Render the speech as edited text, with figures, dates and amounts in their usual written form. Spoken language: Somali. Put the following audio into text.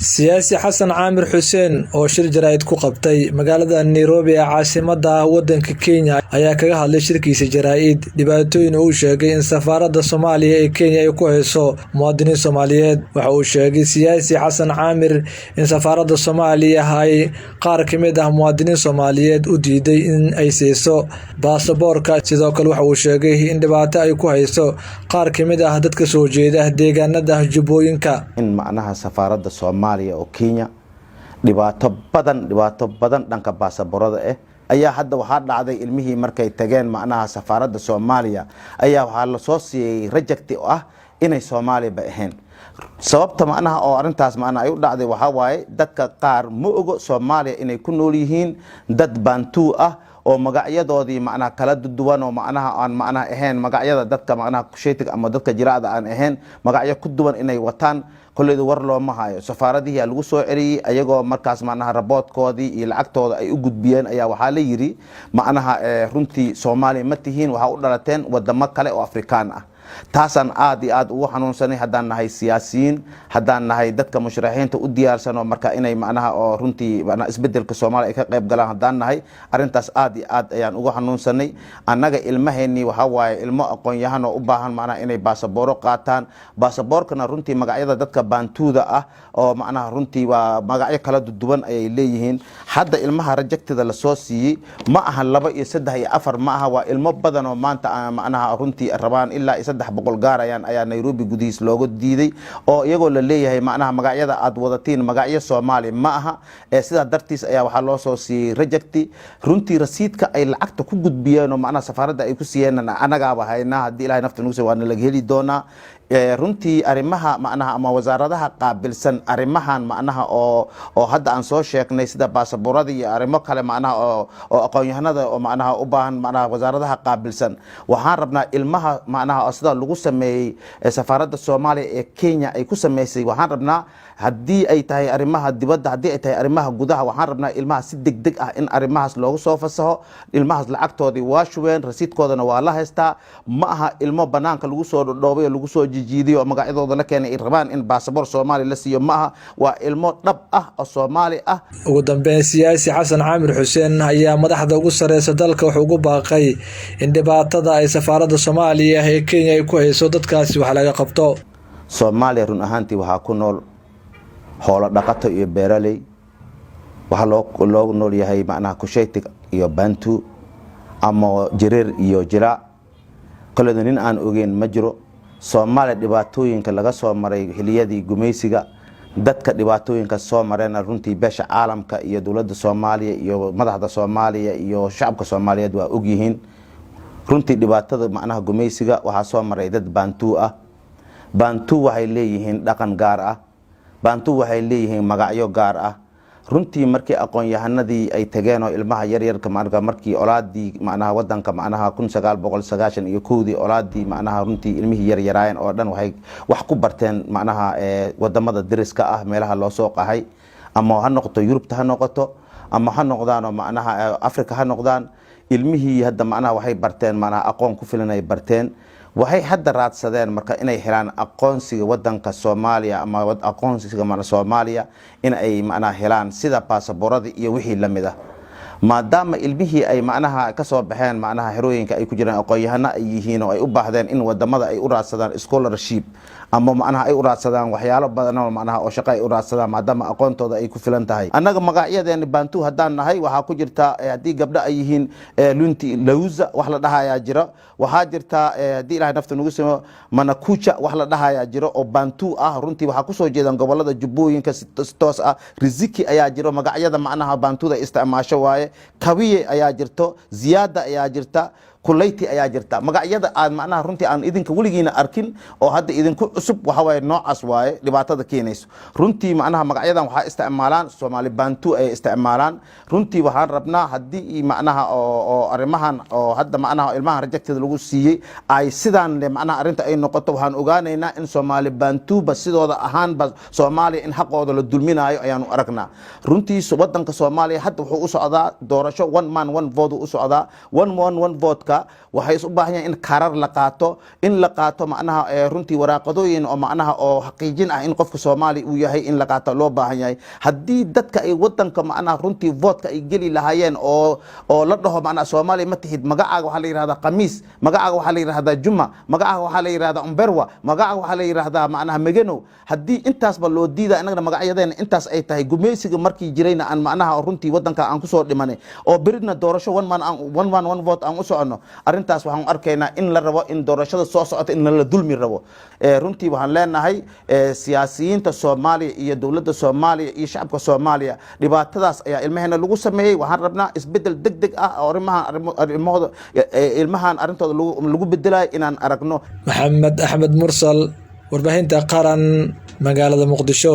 siyaasi xasan caamir xuseen oo shir jaraa'id ku qabtay magaalada Nairobi ee caasimadda waddanka Kenya ayaa kaga hadlay shirkiisa jaraa'id dhibaatooyin uu sheegay in safaaradda Soomaaliya ee Kenya ay ku hayso muwaadiniin Soomaaliyeed. Waxa uu sheegay siyaasi xasan caamir in safaaradda Soomaaliya ay qaar ka mid ah muwaadiniin Soomaaliyeed u diiday in ay siiso baasaboorka. Sidoo kale waxa uu sheegay in dhibaato ay ku hayso qaar ka mid ah dadka soo jeeda deegaanada Jubbooyinka. in macnaha safaaradda Soomaaliya oo Kenya dhibaato badan dhanka baasaboorada ayaa hadda waxa dhacday ilmihii markay tageen macnaha safaaradda Soomaaliya ayaa waxa la soo siiyay reject inay Soomaaliya ba ahayn sababta macnaha oo arintaas macnaha ay u dhacday waxa waaye dadka qaar ma ogo Soomaaliya inay ku nool yihiin dad Bantu oo magacyadoodii macnaha kala duwan oo macnaha aan macnaha ahayn magacyada dadka macnaha kusheetiga ama dadka jiraacada aan ahayn magacyo ku duwan inay wataan kulleedu war loo mahayo safaaradihii lagu soo celiyay ayagoo markaas macnaha raboodkoodii iyo lacagtooda ay u gudbiyeen ayaa waxa la yiri macnaha runtii Soomaaliya ma tihiin waxa u dhalateen wadamo kale oo Afrikaan ah taasan aad iyo aad ugu xanuunsanay haddaan nahay siyaasiyiin haddaan nahay dadka musharaxiinta u diyaarsan oo marka inay macnaha oo runtii macnaha isbedelka Soomaaliya ay ka qayb galaan haddaan nahay arintaas aad iyo aad ayaan ugu xanuunsanay annaga ilmaheeni waxa waaye ilmo aqoon-yahan oo u baahan macnaha inay baasabooro qaataan baasaboorkana runtii magacyada dadka Bantuuda oo macnaha runtii waa magacyo kala duwan ay leeyihiin hadda ilmaha rejectada la soo siiyay ma aha 2 iyo 3 iyo 4 ma aha waa ilmo badan oo maanta macnaha runtii rabaan ilaa 300 gaar ayaa Nairobi gudihiis looga diiday oo iyagoo la leeyahay macnaha magacyada aad wadatiin magacyo Soomaali ma aha sida dartiis ayaa waxa loo soo siiyay reject runtii rasiidka ay lacagta ku gudbiyeen oo macnaha safaaradda ay ku siiyeen anaga haynaa hadii Ilaahay nafta nugu soo waan la heli doonaa runtii arimaha macnaha ama wasaaradaha qaabilsan arimahan macnaha oo hadda aan soo sheegnay sida baasaboorada iyo arimo kale macnaha oo aqoon-yahanada oo macnaha u baahan macnaha wasaaradaha qaabilsan waxaan rabnaa ilmaha macnaha sida lagu sameeyay safaaradda Soomaaliya ee Kenya ay ku sameysay waxaan rabnaa hadii ay tahay arimaha dibadda hadii ay tahay arimaha gudaha waxaan rabnaa ilmaha si degdeg ah in arimahaas loogu soo fasaxo ilmahaas lacagtoodii waa shubeen rasiidkoodana waa la haystaa ma aha ilmo banaanka lagu soo dhoobay lagu soo jijiidiyo magacyadooda la keenay rabaan in baasaboor Soomaali la siiyo ma aha waa ilmo dhab ah oo Soomaali ah. Ugu dambeyn siyaasi xasan caamir xuseen ayaa madaxda ugu sareysa dalka wuxuu ugu baaqay in dhibaatada ay safaaradda Soomaaliya ee Kenya ay ku hayso dadkaasi wax laga qabto. Soomaaliya run ahaantii waxa ku nool xoolo dhaqato iyo beeraley waxa loo nool yahay macnaha kusheetiga iyo Bantu ama jireer iyo jiraac kala nin aan ogeyn ma jiro Soomaaliya dhibaatooyinka laga soo maray xiliyadii gumeysiga dadka dhibaatooyinka soo mareen runtii beesha caalamka iyo dawladda Soomaaliya iyo madaxda Soomaaliya iyo shacabka Soomaaliyeed waa og yihiin runtii dhibaatada macnaha gumeysiga waxa soo maray dad Bantu waxay leeyihiin dhaqan gaar ah Bantu waxay leeyihiin magacyo gaar ah runtii markii aqoon-yahanadii ay tageen oo ilmaha yaryarka markii olaadii macnaha wadanka macnaha 1991 olaadii macnaha runtii ilmihii yaryaraayeen oo dhan waxay wax ku barteen macnaha wadamada dariska ah meelaha loo soo qahay ama ha noqoto Yurubta ha noqoto ama ha noqdaan macnaha Afrika ha noqdaan ilmihii hadda macnaha waxay barteen macnaha aqoon ku filan ay barteen waxay hadda raadsadeen marka inay helaan aqoonsiga wadanka Soomaaliya ama aqoonsiga macnaha Soomaaliya in ay macnaha helaan sida baasaboorada iyo wixii la mid ah maadaama ilmihii ay macnaha ka soo baxeen macnaha xirooyinka ay ku jiraan aqoon-yahano ay yihiin oo ay u baahdeen in wadamada ay u raadsadaan scholarship ama macnaha ay u raadsadaan waxyaalo badan oo macnaha oo shaqo ay u raadsadaan maadaama aqoontooda ay ku filan tahay annaga magacyadeena Bantu haddaan nahay waxa ku jirta hadii gabdho ay yihiin lunti lawza wax la dhahayaa jira waxa jirta hadii Ilaahay nafta nugu soo manakucha wax la dhahayaa jira oo Bantu ah runtii waxa ku soo jeedan gobolada Jubbooyinka si toos ah riziki ayaa jira magacyada macnaha Bantuda isticmaasho waaye kawiye ayaa jirto ziyaada ayaa jirta kuleyti ayaa jirta magacyada aan macnaha runtii aan idinka waligiina arkin oo hadda idinku cusub waxa way noocaas waaye dhibaatada keenayso runtii macnaha magacyadan waxa isticmaalaan Soomaali Bantu ay isticmaalaan runtii waxaan rabnaa hadii macnaha oo arimahan oo hadda macnaha ilmaha rejectada lagu siiyay ay sidaan macnaha arinta ay noqoto waxaan ogaanaynaa in Soomaali Bantu ba sidooda ahaan ba Soomaaliya in xaqooda la dulminayo ayaanu aragnaa runtii wadanka Soomaaliya hadda wuxuu u socdaa doorasho one man one vote u socdaa one vote wadanka waxay u baahan yihiin in karar la qaato macnaha runtii waraaqadooyin oo macnaha oo xaqiijin ah in qofka Soomaali uu yahay in la qaato loo baahan yahay hadii dadka ay wadanka macnaha runtii vote ay gali lahaayeen oo la dhaho macnaha Soomaali ma tihid magacaaga waxa la yiraahdaa qamiis magacaaga waxa la yiraahdaa juma magacaaga waxa la yiraahdaa umberwa magacaaga waxa la yiraahdaa macnaha megano hadii intaas ba loo diidaa inaga magacyadeena intaas ay tahay gumeysiga markii jirayna aan macnaha runtii wadanka aan ku soo dhimanay oo biridna doorasho one man one vote aan u socono arintaas waxaan arkaynaa in la rabo in doorashada soo socota in la dulmi rabo runtii waxaan leenahay siyaasiyiinta Soomaaliya iyo dawladda Soomaaliya iyo shacabka Soomaaliya dhibaatadaas ayaa ilmaheena lagu sameeyay waxaan rabnaa isbedel degdeg ah oo ilmahan arintooda lagu bedelayo inaan aragno Maxamed Axmed Mursal warbaahinta qaran magaalada Muqdisho.